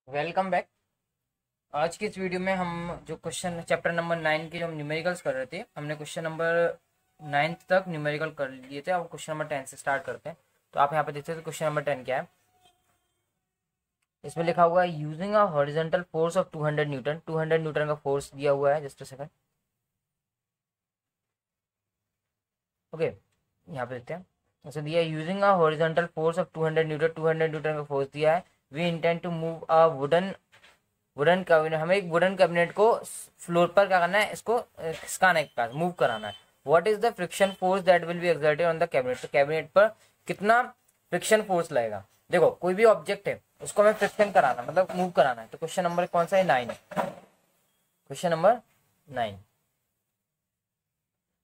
Welcome back. आज की इस वीडियो में हम जो क्वेश्चन चैप्टर नंबर 9 के जो हम न्यूमेरिकल्स कर रहे थे, हमने क्वेश्चन नंबर 9 तक न्यूमेरिकल कर लिए थे। अब क्वेश्चन नंबर 10 से स्टार्ट करते हैं। तो आप यहाँ पे देखते हैं क्वेश्चन नंबर 10 क्या है। इसमें लिखा हुआ है using a horizontal force of 200 newton. 200 newton का फोर्स दिया हुआ है। Just a second. ओके, यहाँ पे देखते हैं। ऐसे दिया है using a horizontal force of 200 newton. 200 newton का फोर्स दिया है। We intend to move a wooden cabinet. हमें एक वुडन कैबिनेट को फ्लोर पर क्या करना है, इसको खिसकाना है, मूव कराना है। What is the friction force that will be exerted on the cabinet. तो कैबिनेट पर कितना फ्रिक्शन फोर्स लगेगा। देखो, कोई भी ऑब्जेक्ट है उसको हमें फ्रिक्शन कराना, मतलब मूव कराना है। तो क्वेश्चन नंबर कौन सा है? 9 है। Question number 9।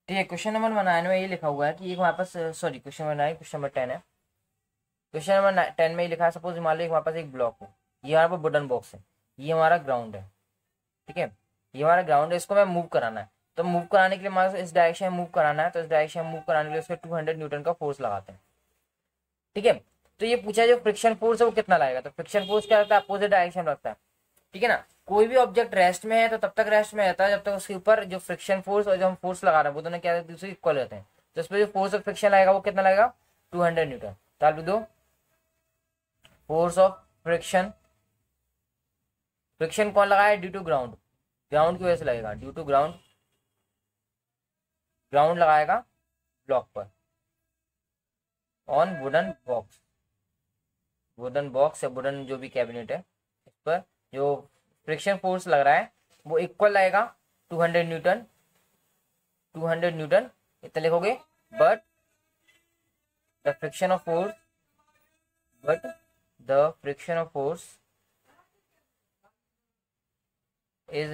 ठीक है, क्वेश्चन नंबर 9 में ये लिखा हुआ है कि एक हमारे पास, sorry, question number 9, question number 10 है। क्वेश्चन नंबर 10 में ये लिखा है, सपोज मान लो हमारे पास एक ब्लॉक है, ये हमारे पास वुडन बॉक्स है, ये हमारा ग्राउंड है। ठीक है, ये हमारा ग्राउंड है, इसको मैं मूव कराना है। तो मूव कराने के लिए हमारे इस डायरेक्शन में मूव कराना है, तो इस डायरेक्शन में मूव कराने के लिए उसके 200 न्यूटन का फोर्स लगाते हैं। ठीक है, तो ये पूछा जो फ्रिक्शन फोर्स है वो कितना लगेगा। तो फ्रिक्शन फोर्स क्या रहता है? अपोजिट डायरेक्शन रखता है। ठीक है ना। कोई भी ऑब्जेक्ट रेस्ट में है तो तब तक रेस्ट में रहता है जब तक उसके ऊपर जो फ्रिक्शन फोर्स और जो हम फोर्स लगा रहे हैं वो दोनों क्या दूसरे इक्वल रहते हैं। तो इस पर जो फोर्स ऑफ फ्रिक्शन लगेगा वो कितना लगेगा? 200 न्यूटन। तो दो फोर्स ऑफ फ्रिक्शन, फ्रिक्शन कौन लगाया? ड्यू टू ग्राउंड, ग्राउंड की वजह से लगेगा। ड्यू टू ग्राउंड, ग्राउंड लगाएगा ब्लॉक पर on wooden box. Wooden box या वुडन जो भी कैबिनेट है इस पर जो फ्रिक्शन फोर्स लग रहा है वो इक्वल लगेगा 200 न्यूटन। 200 न्यूटन इतना लिखोगे। But the friction of force, but the friction of force is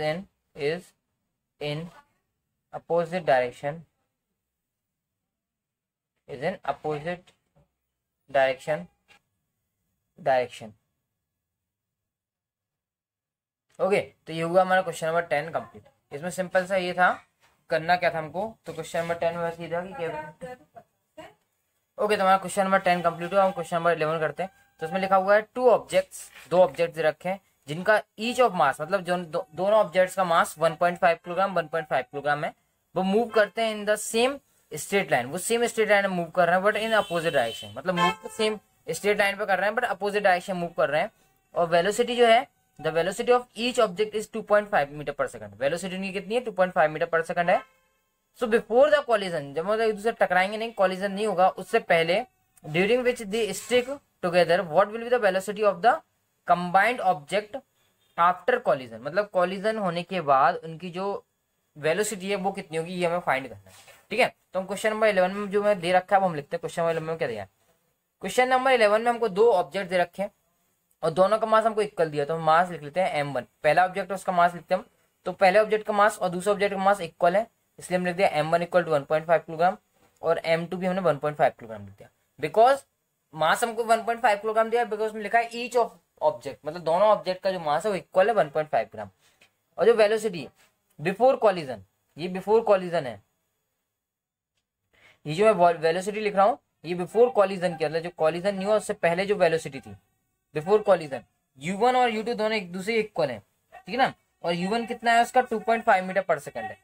in opposite direction, is in opposite direction। Okay, तो ये हुआ हमारा क्वेश्चन नंबर 10 कंप्लीट। इसमें सिंपल सा ये था, करना क्या था हमको। तो क्वेश्चन नंबर 10 में वैसे ही था कि क्या। ओके, तो हमारा क्वेश्चन नंबर 10 कंप्लीट हुआ। हम क्वेश्चन नंबर 11 करते हैं। तो इसमें लिखा हुआ है दो ऑब्जेक्ट्स रखे हैं जिनका ईच ऑफ मास, मतलब जो दोनों ऑब्जेक्ट्स का मास 1.5 किलोग्राम 1.5 किलोग्राम है। वो मूव करते हैं in the same straight line. वो सेम स्ट्रेट लाइन में मूव कर रहे हैं बट इन अपोजिट डायरेक्शन, मतलब मूव तो सेम स्ट्रेट लाइन पे कर रहे हैं बट अपोजिट डायरेक्शन मूव कर रहे हैं। और वेलोसिटी जो है, the velocity of each object is 2.5 metre per second. Velocity उनकी कितनी है? 2.5 मीटर पर सेकंड है। सो बिफोर द कॉलिजन, जब मतलब एक दूसरे टकराएंगे नहीं, कॉलिजन नहीं होगा, उससे पहले during which they stick together what will be the velocity of the combined object after collision. मतलब कॉलिजन होने के बाद उनकी जो वेलोसिटी है वो कितनी होगी, ये हमें फाइंड करना है। ठीक है, तो हम क्वेश्चन नंबर 11 में जो मैं दे रखा है वो हम लिखते हैं। क्वेश्चन नंबर 11 में क्या दिया है? क्वेश्चन नंबर 11 में हमको दो ऑब्जेक्ट दे रखे हैं और दोनों का मास हमको इक्वल दिया। तो हम मास लिख लेते हैं m1। पहला ऑब्जेक्ट है उसका मास लिखते हैं हम। तो पहले ऑब्जेक्ट का मास और दूसरे ऑब्जेक्ट का मास इक्वल है, इसलिए हम लिख दिया m1 इक्वल टू 1.5 किलोग्राम और m2 भी हमने 1.5 किलोग्राम लिख दिया। बिकॉज मास हमको 1.5 किलोग्राम दिया, बिकॉज में लिखा है ईच ऑफ ऑब्जेक्ट, मतलब दोनों ऑब्जेक्ट का जो मास है वो इक्वल है 1.5 ग्राम। और जो वेलोसिटी बिफोर कॉलिजन, ये बिफोर कॉलिजन है। ये जो मैं वेलोसिटी लिख रहा हूँ ये बिफोर कॉलिजन की, मतलब जो कॉलिजन नहीं हुआ उससे पहले जो वेलोसिटी थी बिफोर कॉलिजन। u1 और u2 दोनों एक दूसरे इक्वल है। ठीक है ना। और u1 कितना है उसका? 2.5 मीटर पर सेकंड है।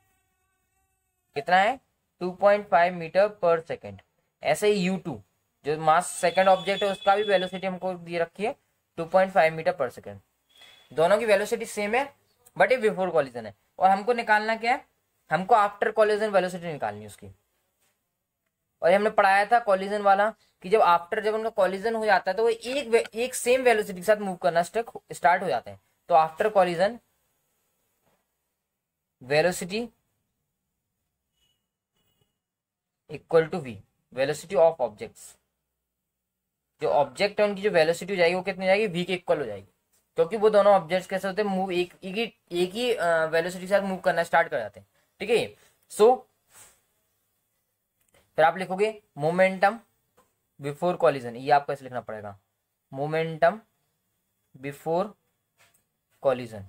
कितना है? 2.5 मीटर पर सेकंड। ऐसे ही u2 जो मास सेकंड ऑब्जेक्ट है उसका भी वेलोसिटी हमको दे रखी है 2.5 मीटर पर सेकंड। दोनों की वेलोसिटी सेम है बट ये बिफोर कॉलिजन है। और हमको निकालना क्या है? हमको आफ्टर कॉलिजन वेलोसिटी निकालनी है उसकी। और ये हमने पढ़ाया था कॉलिजन वाला कि जब उनका कॉलिजन हो जाता है तो वो एक सेम वेलोसिटी के साथ मूव करना स्टार्ट हो जाते हैं। तो after collision velocity equal to v, velocity of objects. जो ऑब्जेक्ट है उनकी जो वेलोसिटी हो जाएगी वो कितनी हो जाएगी? v के इक्वल हो जाएगी। क्योंकि वो दोनों ऑब्जेक्ट्स कैसे होते हैं? मूव एक ही वेलोसिटी के साथ मूव करना स्टार्ट कर जाते हैं। ठीक है। सो फिर आप लिखोगे मोमेंटम बिफोर कॉलिजन, ये आपको ऐसे लिखना पड़ेगा, momentum before collision,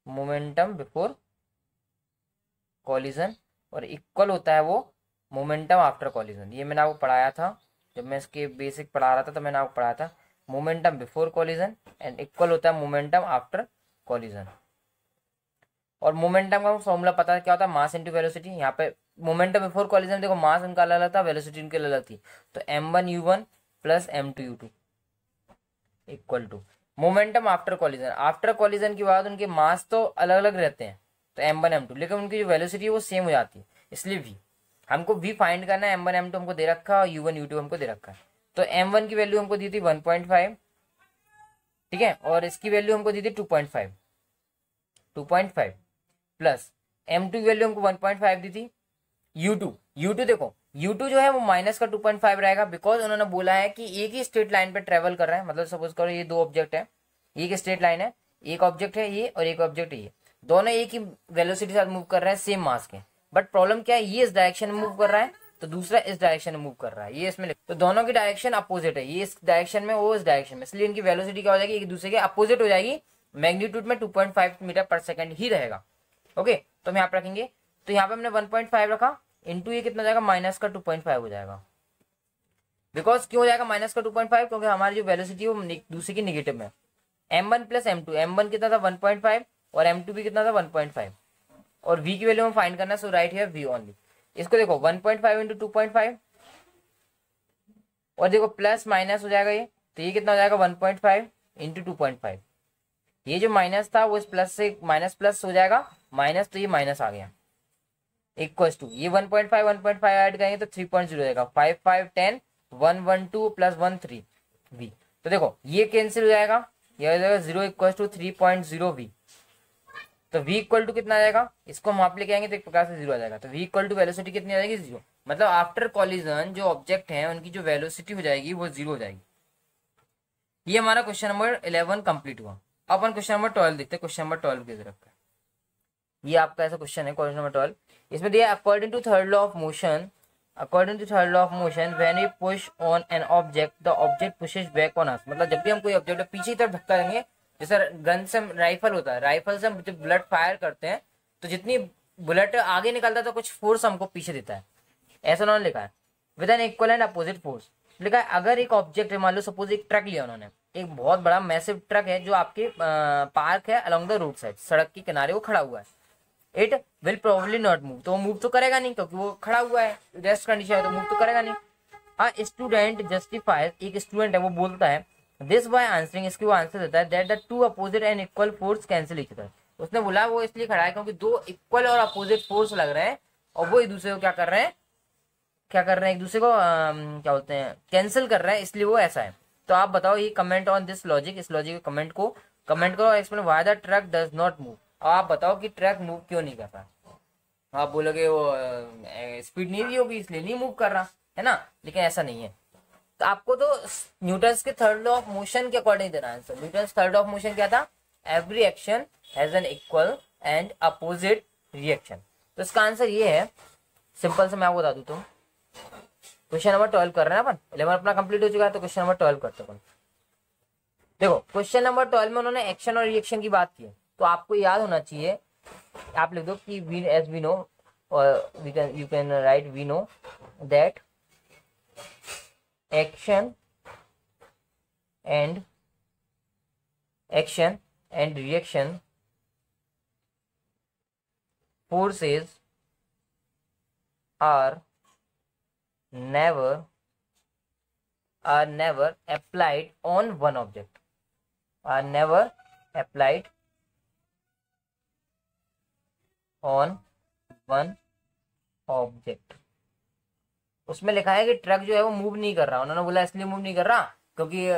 momentum before collision. और इक्वल होता है वो मोमेंटम आफ्टर कॉलिजन। ये मैंने आपको पढ़ाया था जब मैं इसके बेसिक पढ़ा रहा था, तो मैंने आपको पढ़ाया था momentum before collision and equal होता है मोमेंटम आफ्टर कॉलिजन। और मोमेंटम का फॉर्मूला पता है क्या होता है, मास इंटू वेलोसिटी। यहाँ पे मोमेंटम बिफोर कॉलिजन देखो मास उनका अलग अलग था, वेलोसिटी उनकी अलग थी, तो m1u1 plus m2u2 equal to momentum after collision. After collision के बाद उनके मास तो अलग अलग रहते हैं, तो m1 m2, लेकिन उनकी जो वेलोसिटी है वो सेम हो जाती है, इसलिए v हमको v फाइंड करना है। m1 m2 हमको दे रखा है और u1 u2 हमको दे रखा है। तो m1 की वैल्यू हमको दी थी 1.5, ठीक है, और इसकी वैल्यू हमको दी थी 2.5 प्लस m2 की वैल्यू हमको 1.5 दी थी। u2 देखो u2 जो है वो माइनस का 2.5 रहेगा, बिकॉज उन्होंने बोला है कि एक ही स्ट्रेट लाइन पे ट्रेवल कर रहा है। मतलब सपोज करो ये दो ऑब्जेक्ट है, एक स्ट्रेट लाइन है, एक ऑब्जेक्ट है ये और एक ऑब्जेक्ट है ये, दोनों एक ही वेलोसिटी के साथ मूव कर रहे हैं, सेम मास के। बट प्रॉब्लम क्या है, ये इस डायरेक्शन में मूव कर रहा है तो दूसरा इस डायरेक्शन में मूव कर रहा है, ये इसमें तो दोनों की डायरेक्शन अपोजिट है, ये इस डायरेक्शन में वो इस डायरेक्शन में, इसलिए इनकी वेलोसिटी क्या हो जाएगी, एक दूसरे के अपोजिट हो जाएगी। मैग्नीट्यूड में 2.5 मीटर पर सेकंड ही रहेगा। ओके, तो हम यहाँ पे रखेंगे, तो यहाँ पे हमने 1.5 रखा, इंटू ये कितना जाएगा, माइनस का 2.5 हो जाएगा। बिकॉज क्यों हो जाएगा माइनस का 2.5, क्योंकि हमारी जो वेलोसिटी है वो दूसरे की निगेटिव में। m1 प्लस m2, m1 कितना था 1.5 और m2 भी कितना था 1.5, और v की वैल्यू हम फाइंड करना है, सो राइट हियर v ओनली। इसको देखो 1.5 इंटू 2.5 और देखो प्लस माइनस हो जाएगा ये, तो ये कितना हो जाएगा 1.5 इंटू 2.5। ये जो माइनस था वो इस प्लस से माइनस प्लस हो जाएगा, माइनस तो ये माइनस आ गया, इक्वल्स टू ये 1.5 ऐड करेंगे तो 3.0 हो जाएगा, 5 5 10 1 1 2 प्लस 1 3 v। तो देखो ये कैंसिल हो जाएगा, ये हो जाएगा 0 इक्वल्स टू 3.0 v। तो v इक्वल टू कितना आ जाएगा, इसको हम आप लेके आएंगे तो एक प्रकार से 0 आ जाएगा। तो v इक्वल टू वेलोसिटी कितनी आ जाएगी, 0। मतलब आफ्टर कॉलिजन जो ऑब्जेक्ट है उनकी जो वेलोसिटी हो जाएगी वो 0 हो जाएगी। ये हमारा क्वेश्चन नंबर 11 कंप्लीट हुआ। अब अपन क्वेश्चन नंबर 12 देखते हैं। क्वेश्चन नंबर 12 की तरफ का ये आपका ऐसा क्वेश्चन है, क्वेश्चन नंबर 12। इसमें दिया according to third law of motion, when we push on an object the object pushes back on us. मतलब जब भी हम कोई ऑब्जेक्ट पीछे की तरफ धक्का देंगे, जैसे गन से राइफल होता है, राइफल से हम जब बुलेट फायर करते हैं तो जितनी बुलेट आगे निकलता है तो कुछ फोर्स हमको पीछे देता है, ऐसा उन्होंने लिखा है, with an equal and opposite force. लिखा है अगर एक ऑब्जेक्ट है, मान लो सपोज एक ट्रक लिया उन्होंने, एक बहुत बड़ा मैसिव ट्रक है जो आपके पार्क है अलोंग द रोड साइड, सड़क के किनारे वो खड़ा हुआ है, it will probably not move, तो वो मूव तो करेगा नहीं क्योंकि वो खड़ा हुआ है, रेस्ट कंडीशन है, तो मूव तो करेगा नहीं। अ स्टूडेंट जस्टिफाइज, एक स्टूडेंट है वो बोलता है, दिस बाय आंसरिंग, इसकी वो आंसर देता है, that the two opposite and equal force cancel each other. उसने बोला वो इसलिए खड़ा है क्योंकि दो इक्वल और अपोजिट फोर्स लग रहे हैं और वो एक दूसरे को क्या कर रहे हैं, एक दूसरे को क्या बोलते हैं, कैंसिल कर रहे हैं, इसलिए वो ऐसा है। तो आप बताओ ये कमेंट ऑन दिस लॉजिक, इस लॉजिक के कमेंट करो, explain why the truck does not move. आप बताओ कि ट्रक मूव क्यों नहीं कर रहा। आप बोलोगे वो स्पीड नहीं दी होगी इसलिए नहीं मूव कर रहा है ना, लेकिन ऐसा नहीं है। तो आपको तो न्यूटन्स के थर्ड लॉ ऑफ मोशन के अकॉर्डिंग देना answer. Newton's third law of motion क्या था, every action has an equal and opposite reaction. तो इसका आंसर ये है, सिंपल से मैं आपको बता दूं। तो क्वेश्चन नंबर 12 कर रहे हैं अपन, 11 अपना कंप्लीट हो चुका है, तो क्वेश्चन नंबर 12 करते हैं अपन। देखो क्वेश्चन नंबर 12 में उन्होंने एक्शन और रिएक्शन की बात की है, तो आपको याद होना चाहिए, आप लिख दो कि वी एज वी नो, और you can write we know that action and reaction forces are never applied on one object, are never applied on one object। उसमें लिखा है कि ट्रक जो है वो मूव नहीं कर रहा, उन्होंने बोला इसलिए मूव नहीं कर रहा क्योंकि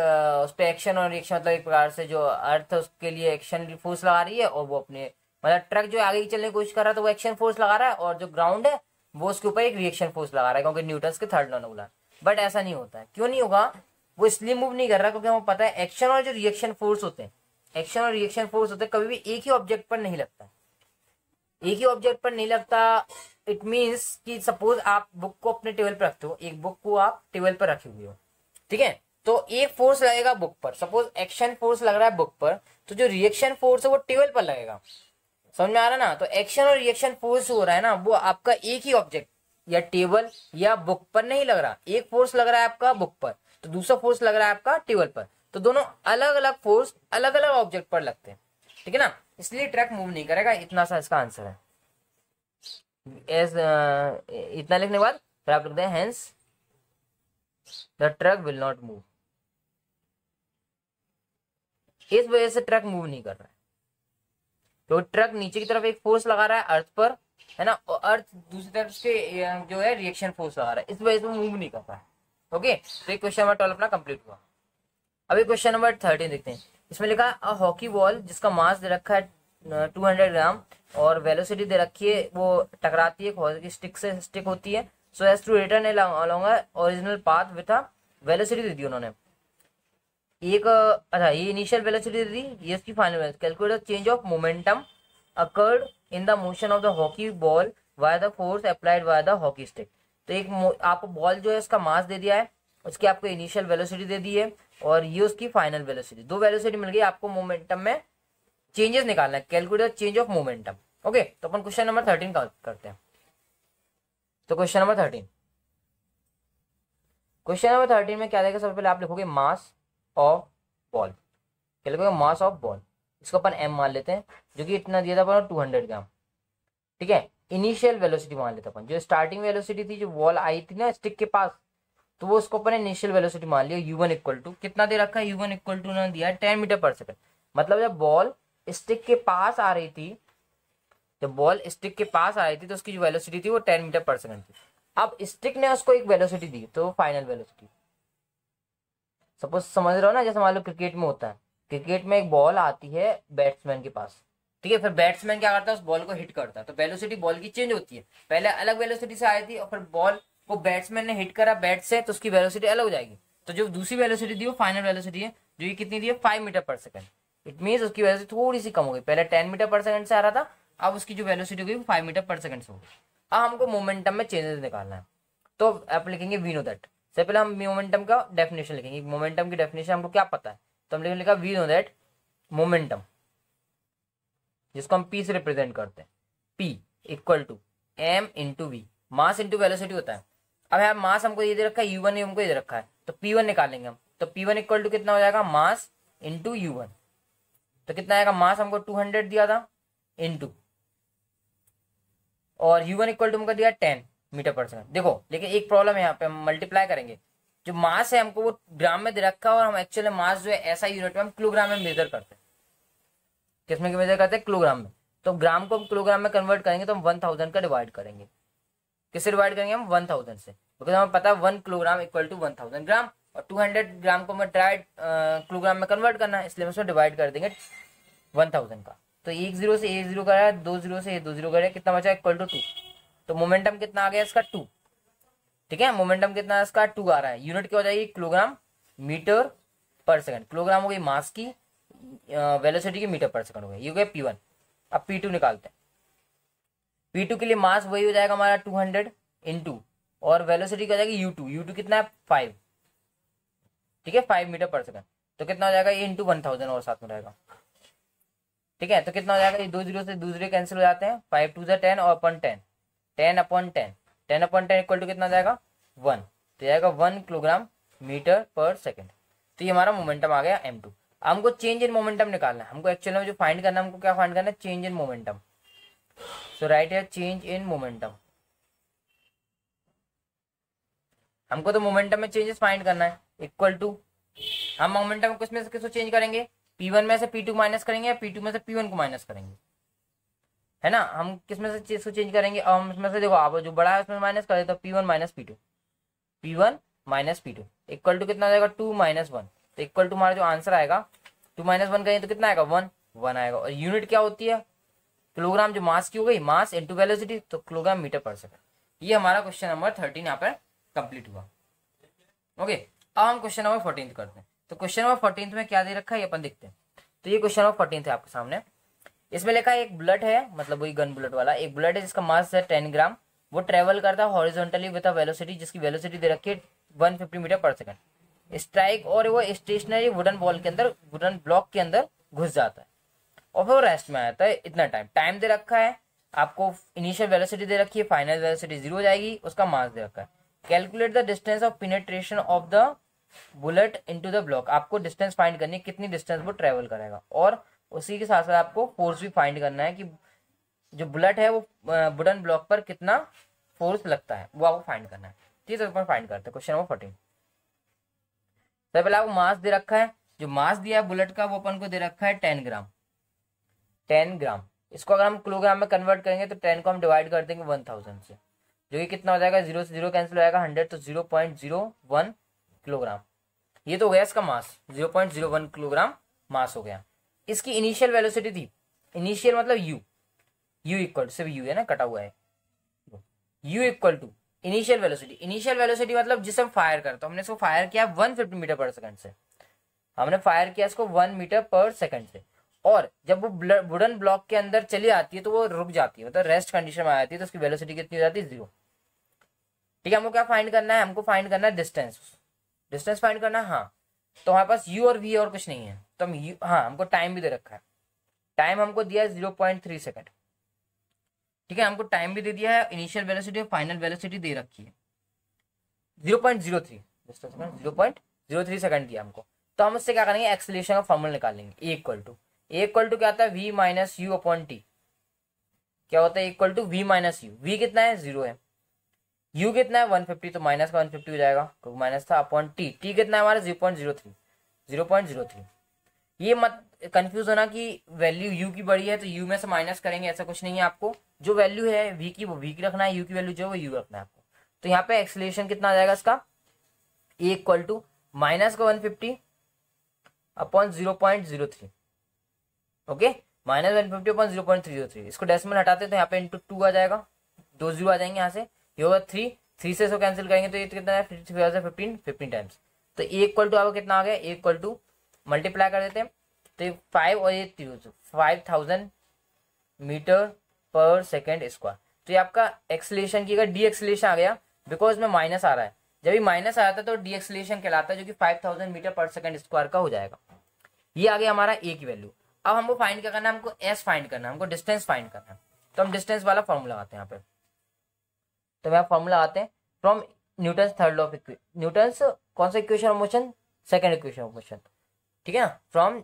उस पर एक्शन और रिएक्शन, मतलब एक प्रकार से जो अर्थ है उसके लिए एक्शन फोर्स लगा रही है, और वो अपने मतलब ट्रक जो आगे चलने की कोशिश कर रहा है तो वो एक्शन फोर्स लगा रहा है, और जो ग्राउंड है वो उसके ऊपर एक रिएक्शन फोर्स लगा रहा है, क्योंकि न्यूटन्स के थर्ड लॉ ने बोला। बट ऐसा नहीं होता है, क्यों नहीं होगा, वो इसलिए मूव नहीं कर रहा क्योंकि हमें पता है एक्शन और जो रिएक्शन फोर्स होते हैं, एक्शन और रिएक्शन फोर्स होते हैं कभी भी एक ही ऑब्जेक्ट पर नहीं लगता, एक ही ऑब्जेक्ट पर नहीं लगता। इट मीन्स कि सपोज आप बुक को अपने टेबल पर रखते हो, एक बुक को आप टेबल पर रखे हुए हो, ठीक है, तो एक फोर्स लगेगा बुक पर, सपोज एक्शन फोर्स लग रहा है बुक पर, तो जो रिएक्शन फोर्स है वो टेबल पर लगेगा। समझ में आ रहा ना, तो एक्शन और रिएक्शन फोर्स हो रहा है ना, वो आपका एक ही ऑब्जेक्ट या टेबल या बुक पर नहीं लग रहा, एक फोर्स लग रहा है आपका बुक पर, तो दूसरा फोर्स लग रहा है आपका टेबल पर, तो दोनों अलग अलग फोर्स अलग अलग ऑब्जेक्ट पर लगते हैं, ठीक है ना, इसलिए ट्रक मूव नहीं करेगा। इतना सा इसका आंसर है। इतना लिखने के बाद फिर आप लिखते हैं hence the truck will not move. इस वजह से ट्रक मूव नहीं कर रहा है, तो ट्रक नीचे की तरफ एक फोर्स लगा रहा है अर्थ पर, है ना, और अर्थ दूसरी तरफ से जो है रिएक्शन फोर्स लगा रहा है, इस वजह से मूव नहीं कर रहा है। ओके, तो क्वेश्चन नंबर 12 अपना कंप्लीट हुआ। अभी क्वेश्चन नंबर 13 देखते हैं। इसमें लिखा है अ हॉकी बॉल जिसका मास दे रखा है 200 ग्राम और वेलोसिटी दे रखी है, वो टकराती है हॉकी स्टिक से, स्टिक होती है, so as to return along original path with a velocity दे दी उन्होंने एक। अच्छा, ये इनिशियल वेलोसिटी दे दी, ये इसकी final velocity. Calculate the change of momentum occurred in the motion of the hockey ball via the force applied via the hockey stick. तो एक आपको बॉल जो है उसका मास दे दिया है, उसकी आपको इनिशियल वेलोसिटी दे दी है और ये उसकी फाइनल वेलोसिटी, दो वेलोसिटी मिल गई, आपको मोमेंटम में चेंजेस निकालना है। Calculate the change of momentum. Okay, तो अपन क्वेश्चन नंबर 13 करते हैं। तो क्वेश्चन नंबर 13 में क्या देगा, सबसे पहले आप लिखोगे मास ऑफ बॉल। क्या लिखोगे, मास ऑफ बॉल, इसको अपन m मान लेते हैं, जो कि इतना दिया था अपन 200 ग्राम, ठीक है। इनिशियल वेलोसिटी मान लेते अपन, जो स्टार्टिंग वेलोसिटी थी, जो बॉल आई थी ना स्टिक के पास, तो वो उसको अपन इनिशियल वेलोसिटी मान लिया। u1 इक्वल टू कितना दे रखा है, u1 इक्वल टू उन्होंने दिया है 10 मीटर पर सेकंड। मतलब जब बॉल स्टिक के पास आ रही थी, तो उसकी जो वेलोसिटी थी वो 10 मीटर पर सेकंड थी। अब स्टिक ने उसको एक वेलोसिटी दी, तो फाइनल वेलोसिटी, सपोज समझ रहे हो ना, जैसे मान लो क्रिकेट में होता है, क्रिकेट में एक बॉल आती है बैट्समैन के पास, ठीक है, फिर बैट्समैन क्या करता है, उस बॉल को हिट करता है, तो वेलोसिटी बॉल की चेंज होती है। पहले अलग वेलोसिटी से आई थी और फिर बॉल को बैट्समैन ने हिट करा बैट से, तो उसकी वेलोसिटी अलग हो जाएगी। तो जो दूसरी वेलोसिटी थी वो फाइनल वेलोसिटी है, जो ये कितनी दी है, 5 metre per second. It mean उसकी वेलोसिटी थोड़ी सी कम हो गई, पहले 10 मीटर पर सेकंड से आ रहा था, अब उसकी जो वेलोसिटी हो गई 5 मीटर पर सेकंड से हो गई। अब हमको मोमेंटम में चेंजेस निकालना है, तो आप लिखेंगे वी नो दैट। सबसे पहले हम मोमेंटम का डेफिनेशन लिखेंगे। मोमेंटम की डेफिनेशन हमको क्या पता है, तो हमने लिखा वी नो दैट मोमेंटम, जिसको हम पी से रिप्रेजेंट करते हैं, p equal to m into v, mass into velocity होता है। अब यार मास हमको ये दे रखा है, u1 हमको ये दे रखा है, तो p1 निकालेंगे हम, तो p1 इक्वल टू कितना हो जाएगा, मास इंटू u1, तो कितना आएगा, मास हमको 200 दिया था इंटू, और u1 इक्वल टू हमको दिया 10 मीटर पर सेकंड। देखो लेकिन एक प्रॉब्लम है, यहाँ पे हम मल्टीप्लाई करेंगे, जो मास है हमको वो ग्राम में दे रखा है, और हम एक्चुअली मास जो है ऐसा यूनिट में हम किलोग्राम में मेजर करते हैं। किसमें मेजर करते हैं, किलोग्राम में। तो ग्राम को हम किलोग्राम में कन्वर्ट करेंगे तो हम 1000 का डिवाइड करेंगे, किससे डिवाइड करेंगे हम, 1000 से, बिकॉज हमें पता है 1 किलोग्राम इक्वल टू 1000 ग्राम, और 200 ग्राम को हमें डायरेक्ट किलोग्राम में कन्वर्ट करना है, इसलिए हम उसमें डिवाइड कर देंगे 1000 का। तो एक जीरो से एक जीरो करा, दो जीरो से दो जीरो करे, कितना बचा, इक्वल टू 2। तो मोमेंटम कितना आ गया इसका, 2, ठीक है। मोमेंटम कितना इसका 2 आ रहा है, यूनिट क्या हो जाएगी, kilogram metre per second. Kilogram हो गई मास की, वेलोसिटी की मीटर पर सेकंड हो गई, ये हो गया p1। अब p2 निकालते हैं। p2 के लिए मास वही हो जाएगा हमारा 200 इंटू, और वेलोसिटी क्या हो जाएगी u2 कितना है 5, ठीक है, 5 मीटर पर सेकंड। तो कितना हो जाएगा, ये इंटू 1000 और साथ में रहेगा, ठीक है। तो कितना हो जाएगा, ये दो जीरो से दूसरे कैंसिल हो जाते हैं, 5 टू 10 और अपन 10, 10/10, 10/10 इक्वल टू कितना आ जाएगा 1, तो जाएगा 1 किलोग्राम मीटर पर सेकंड। तो ये हमारा मोमेंटम आ गया m2। हमको चेंज इन मोमेंटम निकालना है, हमको एक्चुअली में जो फाइंड करना है, हमको क्या फाइंड करना है, change in momentum. So right है चेंज इन मोमेंटम, हमको तो मोमेंटम में चेंजेस फाइंड करना है, इक्वल टू, हम मोमेंटम को किसमें से किसको चेंज करेंगे, p1 में से p2 माइनस करेंगे, या p2 में से p1 को माइनस करेंगे, है ना। हम किसमें से चीज को चेंज करेंगे, अब हम इसमें से देखो, आप जो बड़ा है उसमें माइनस कर देते, p1 minus p2, p1 minus p2 equal to कितना आ जाएगा, 2 माइनस 1। तो इक्वल टू हमारा जो आंसर आएगा, 2 माइनस 1 करेंगे तो कितना आएगा, 1 आएगा। और यूनिट क्या होती है, किलोग्राम, जो मास की हो गई, मास इंटू वेलोसिटी, तो किलोग्राम मीटर पर सेकंड। ये हमारा क्वेश्चन नंबर 13 यहाँ पर कंप्लीट हुआ। ओके, अब हम क्वेश्चन नंबर 14 करते हैं। तो क्वेश्चन नंबर 14 में क्या दे रखा है, ये अपन देखते हैं। तो ये क्वेश्चन नंबर 14 है आपके सामने। इसमें लिखा है एक बुलेट है, मतलब वही गन बुलेट वाला एक बुलेट है, जिसका मास है 10 ग्राम। वो ट्रेवल करता है हॉरिजॉन्टली विद अ वेलोसिटी, जिसकी वेलोसिटी दे रखी है 150 मीटर पर सेकंड। स्ट्राइक, और वो स्टेशनरी वुडन बॉल के अंदर, वुडन ब्लॉक के अंदर घुस जाता है, और फिर रेस्ट में आता है इतना टाइम दे रखा है आपको, इनिशियल वेलोसिटी दे रखी है, फाइनल वेलोसिटी 0 हो जाएगी, उसका मास दे रखा है। Calculate the distance of penetration of the bullet into the block, आपको डिस्टेंस फाइंड करनी है, कितनी डिस्टेंस वो ट्रेवल करेगा, और उसी के साथ साथ आपको फोर्स भी फाइंड करना है कि जो बुलेट है वो वुडन ब्लॉक पर कितना फोर्स लगता है, वो आपको फाइंड करना है। ठीक है, तो फाइंड करते हैं क्वेश्चन नंबर 14। सबसे पहले आपको मास दे रखा है, जो मास दिया है बुलेट का वो अपन को दे रखा है 10 ग्राम। 10 ग्राम, इसको अगर हम किलोग्राम में कन्वर्ट करेंगे तो 10 को हम डिवाइड कर देंगे 1000 से, जो कि कितना हो जाएगा, 0 से 0 कैंसिल हो जाएगा, 100 तो 0.01 किलोग्राम। ये तो हो गया इसका मास, 0.01 किलोग्राम मास हो गया। इसकी इनिशियल वेलोसिटी थी, इनिशियल मतलब यू इक्वल टू, सिर्फ यू है ना, कटा हुआ है, u equal to initial velocity. Initial velocity मतलब जिसे हम फायर करते, हमने इसको फायर किया 150 मीटर पर सेकंड से, हमने फायर किया इसको 1 मीटर पर सेकंड से, और जब वो वुडन ब्लॉक के अंदर चली आती है तो वो रुक जाती है, मतलब रेस्ट कंडीशन में आ जाती है, तो उसकी वेलोसिटी कितनी हो जाती है, 0। ठीक है, हमको क्या फाइंड करना है, हमको फाइंड करना है डिस्टेंस, डिस्टेंस फाइंड करना है। हाँ, तो हमारे पास u और v और कुछ नहीं है, तो हम हाँ, हमको टाइम भी दे रखा है, टाइम हमको दिया है 0.3 सेकंड। ठीक है, हमको टाइम भी दे दिया है, इनिशियल वेलोसिटी और फाइनल वेलोसिटी दे रखी है 0.03, 0.03 सेकंड दिया हमको। तो हम उससे क्या करेंगे, एक्सेलरेशन का फॉर्मूला निकालेंगे, ए इक्वल टू क्या आता है, v minus u upon t. क्या होता है, equal to v minus u, v कितना है, 0 है, u कितना है 150, तो माइनस का 150 हो जाएगा, तो माइनस था, अपॉन टी, टी कितना है हमारा 0.03। ये मत कंफ्यूज होना कि वैल्यू u की बड़ी है तो u में से माइनस करेंगे, ऐसा कुछ नहीं है। आपको जो वैल्यू है v की वो v की रखना है, u की वैल्यू जो है वो u रखना है आपको। तो यहाँ पे एक्सेलरेशन कितना आ जाएगा इसका, a इक्वल टू माइनस का 150 अपॉन 0.03, ओके, माइनस 150 अपॉन 0.303। इसको डेसिमल हटाते तो यहाँ पे इंटू 2 आ जाएगा, 2 जीरो आ जाएंगे यहाँ से, ये होगा 3 से इसको कैंसिल करेंगे तो ये कितना है 15 टाइम्स। तो ए इक्वल टू आपको कितना आ गया, ए इक्वल टू मल्टीप्लाई कर देते हैं तो ये 5 और ये 5000 मीटर पर सेकेंड स्क्वायर। तो ये आपका एक्सेलरेशन की डी एक्सेलरेशन आ गया, बिकॉज में माइनस आ रहा है, जब भी माइनस आया था तो डी एक्सेलरेशन कहलाता है, जो कि 5000 मीटर पर सेकेंड स्क्वायर का हो जाएगा। ये आ गया हमारा ए की वैल्यू। अब हमको फाइंड क्या करना है, हमको एस फाइंड करना है, हमको डिस्टेंस फाइंड करना है। तो हम डिस्टेंस वाला फॉर्मूला लगाते हैं यहाँ पे, तो मैं फॉर्मूला आते हैं from Newton third law of Newton, कौन सा equation of motion, second equation of motion. ठीक है ना, from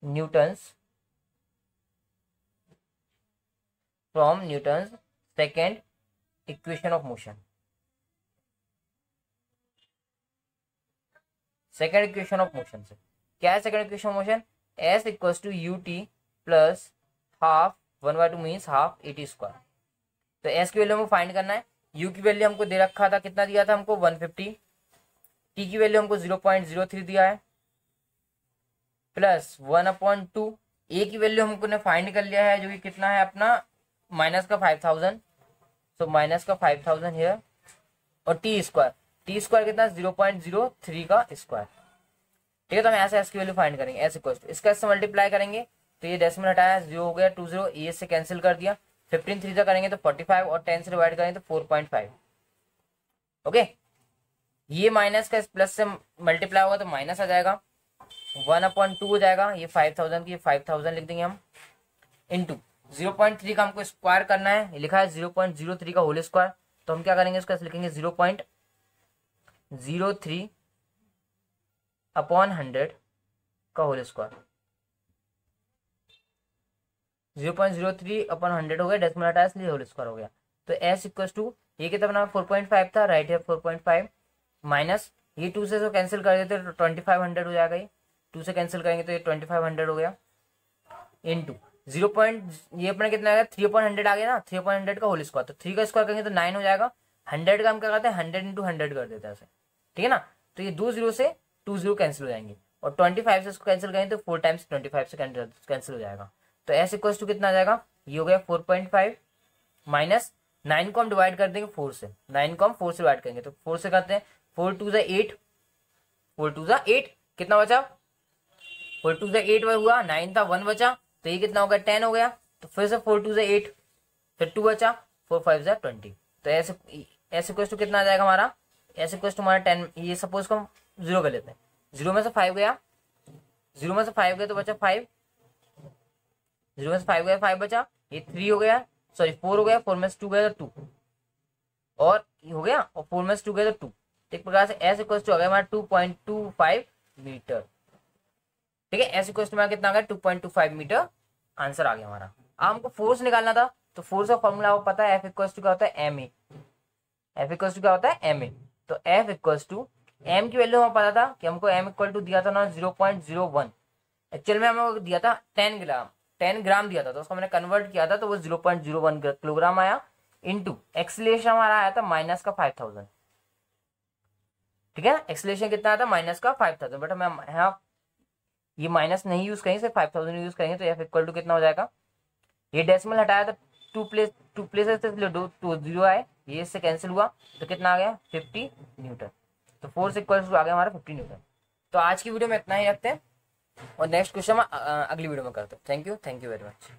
Newton's second equation of motion. Second equation of motion से क्या है, second equation of motion, s equals to u t plus half 1/2 means half AT square. तो एस की value हमको फाइंड करना है, यू की वैल्यू हमको दे रखा था, कितना दिया था हमको 150, टी की वैल्यू हमको 0.03 दिया है, प्लस 1/2, ए की वैल्यू हमको ने फाइंड कर लिया है, जो कि कितना है अपना माइनस का 5000, तो माइनस का 5000 हियर, और टी स्क्वायर कितना 0.03 का स्क्वायर। ठीक है, तो हम ऐसे एस की वैल्यू फाइंड करेंगे, एस इक्वल टू इसका इससे मल्टीप्लाई करेंगे तो ये डेसिमल हटाया 0 हो गया, 20 ए से कैंसिल कर दिया, 15 3 से करेंगे तो 45 और 10 से डिवाइड करेंगे तो 4.5। ओके, ये माइनस का प्लस से मल्टीप्लाई होगा तो माइनस आ जाएगा, 1/2 हो जाएगा, ये 5000 की 5000 लिख देंगे हम, इंटू 0.3 का हमको स्क्वायर करना है, ये लिखा है 0.03 का होल स्क्वायर, तो हम क्या करेंगे इसका लिखेंगे 0.03 अपॉन 100 का होल स्क्वायर, 0.03 अपॉन 100 हो गया, डेसिमल हटाया इसलिए होल स्क्वायर हो गया। तो एस इक्वल टू ये कितना बना 4.5 था, राइट है 4.5, माइनस ये 2 से तो कैंसिल कर देते तो 2500 हो जाएगा, ये 2 से कैंसिल करेंगे तो ये 2500 हो गया, इंटू 0. ये अपने कितना आ गया 3/100 आ गया ना, 3/100 का होल स्क्वायर, तो 3 का स्क्वायर करेंगे तो 9 हो जाएगा, 100 का हम क्या करते हैं 100 इंटू 100 कर देते हैं ऐसे। ठीक है ना, तो ये 2 0 से 2 0 कैंसिल हो जाएंगे, और 25 से इसको कैंसिल करेंगे तो 4 टाइम्स 25 से कैंसिल हो जाएगा। तो एस इक्वल टू कितना आ जाएगा, ये हो गया 4.5 माइनस 9 को हम डिवाइड कर देंगे 4 से, 9 को हम 4 से डिवाइड करेंगे तो 4 से करते हैं 4 2 8, 4 2 8 कितना बचा, 4 2 8 हुआ, 9 था 1 बचा, तो ये कितना हो गया 10 हो गया, तो फिर से 4 2 8, फिर 2 बचा, 4 5 20। तो ऐसे इक्वल टू कितना आ जाएगा हमारा, ऐसे इक्वल टू हमारा 10, ये सपोज को हम 0 कर लेते हैं, 0 में से 5 गया, 0 में से 5 गया तो बचा 5, 0 में से 5 गया 5 बचा, ये 3 हो गया, सॉरी 4 हो गया, 4 में से 2 गया तो 2, और हो गया, और 4 में 2 गए तो 2। एक प्रकार से एस इक्वल टू आ गया हमारा 2.25 मीटर। ठीक है, एस इक्वल टू हमारा कितना आ गया 2.25 मीटर, आंसर आ गया हमारा। अब हमको फोर्स निकालना था, तो फोर्स का फॉर्मूला आपको पता है, एफ इक्वल टू क्या होता है m a. F equal to क्या होता है एम ए। तो एफ इक्वल टू एम की वैल्यू हमें पता था कि हमको एम इक्वल टू दिया था ना 0.01। एक्चुअल में हमें दिया था 10 ग्राम दिया था, तो उसको मैंने कन्वर्ट किया था तो वो 0.01 किलोग्राम आया। इनटू एक्सीलरेशन हमारा आया था माइनस का 5000। ठीक है, एक्सीलरेशन कितना आया था माइनस का 5000, बट हम यहाँ ये माइनस नहीं यूज करेंगे, सिर्फ 5000 यूज करेंगे। तो एफ इक्वल टू कितना हो जाएगा, ये डेसिमल हटाया था, टू प्लेसेस से 2 0 आए, ये इससे कैंसिल हुआ, तो कितना आ गया 50 न्यूटन। तो फोर्स इक्वल टू आ गया हमारा 50 न्यूटन। तो आज की वीडियो में इतना ही रखते हैं, और नेक्स्ट क्वेश्चन हम अगली वीडियो में करते हैं। Thank you very much.